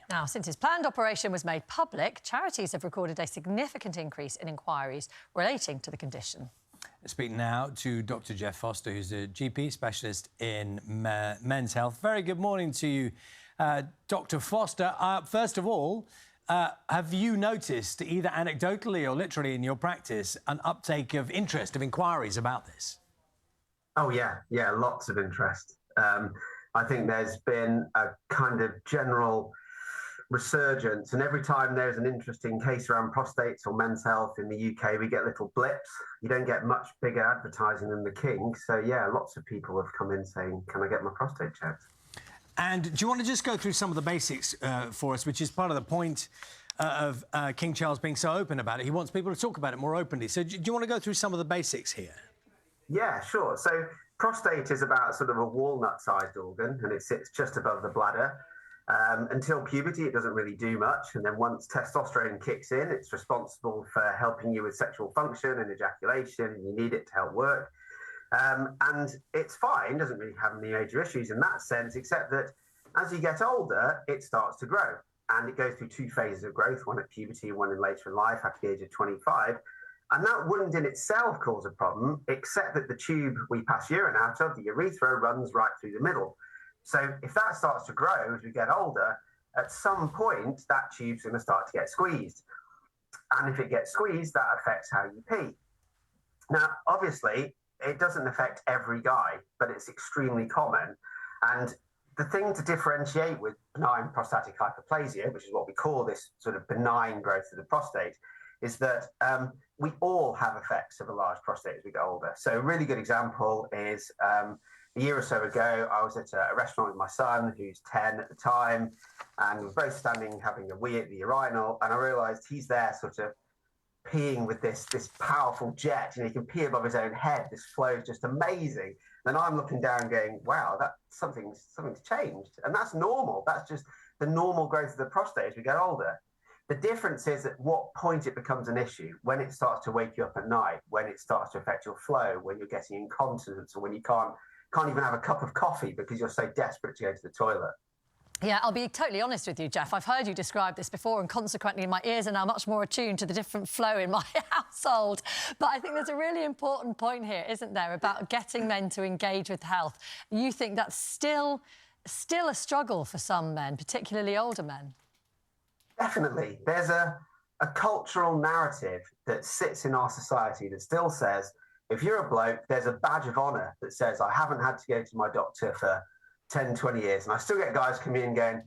Now, since his planned operation was made public, charities have recorded a significant increase in inquiries relating to the condition. Speaking now to Dr. Jeff Foster, who's a GP specialist in men's health. Very good morning to you, Dr. Foster. First of all, have you noticed, either anecdotally or literally in your practice, an uptake of interest, of inquiries about this? Oh, yeah, lots of interest. I think there's been a kind of general resurgence, and every time there's an interesting case around prostates or men's health in the UK, we get little blips. You don't get much bigger advertising than the King. So, yeah, lots of people have come in saying, can I get my prostate checked? And do you want to just go through some of the basics for us, which is part of the point of King Charles being so open about it? He wants people to talk about it more openly. So do you want to go through some of the basics here? Yeah, sure. So prostate is about sort of a walnut-sized organ, and it sits just above the bladder. Until puberty, it doesn't really do much. And then once testosterone kicks in, it's responsible for helping you with sexual function and ejaculation, and you need it to help work. And it's fine, doesn't really have any major issues in that sense, except that as you get older, it starts to grow. And it goes through two phases of growth, one at puberty and one in later in life after the age of 25. And that wouldn't in itself cause a problem, except that the tube we pass urine out of, the urethra, runs right through the middle. So if that starts to grow as we get older, at some point, that tube's going to start to get squeezed. And if it gets squeezed, that affects how you pee. Now, obviously, it doesn't affect every guy, but it's extremely common. And the thing to differentiate with benign prostatic hyperplasia, which is what we call this sort of benign growth of the prostate, is that we all have effects of a large prostate as we get older. So a really good example is a year or so ago, I was at a restaurant with my son, who's 10 at the time, and we were both standing having a wee at the urinal, and I realised he's there sort of peeing with this powerful jet, and he can pee above his own head. This flow is just amazing. And I'm looking down going, wow, that something's changed. And that's normal. That's just the normal growth of the prostate as we get older. The difference is at what point it becomes an issue, when it starts to wake you up at night, when it starts to affect your flow, when you're getting incontinence, or when you can't even have a cup of coffee because you're so desperate to go to the toilet. Yeah, I'll be totally honest with you, Jeff. I've heard you describe this before, and consequently my ears are now much more attuned to the different flow in my household. But I think there's a really important point here, isn't there, about getting men to engage with health. You think that's still a struggle for some men, particularly older men? Definitely. There's a cultural narrative that sits in our society that still says, if you're a bloke, there's a badge of honour that says, I haven't had to go to my doctor for 10, 20 years. And I still get guys come in going,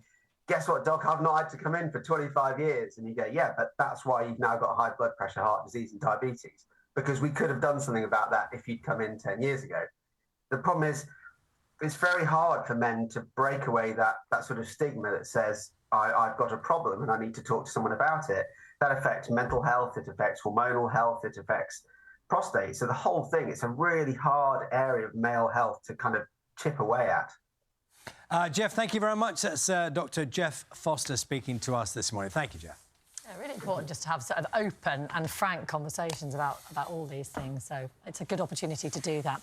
guess what, doc, I've not had to come in for 25 years. And you go, yeah, but that's why you've now got high blood pressure, heart disease and diabetes, because we could have done something about that if you'd come in 10 years ago. The problem is it's very hard for men to break away that sort of stigma that says, I've got a problem and I need to talk to someone about it. That affects mental health, it affects hormonal health, it affects prostate. So the whole thing, it's a really hard area of male health to kind of chip away at. Jeff, thank you very much. That's Dr. Jeff Foster speaking to us this morning. Thank you, Jeff. Yeah, really important just to have sort of open and frank conversations about all these things. So it's a good opportunity to do that.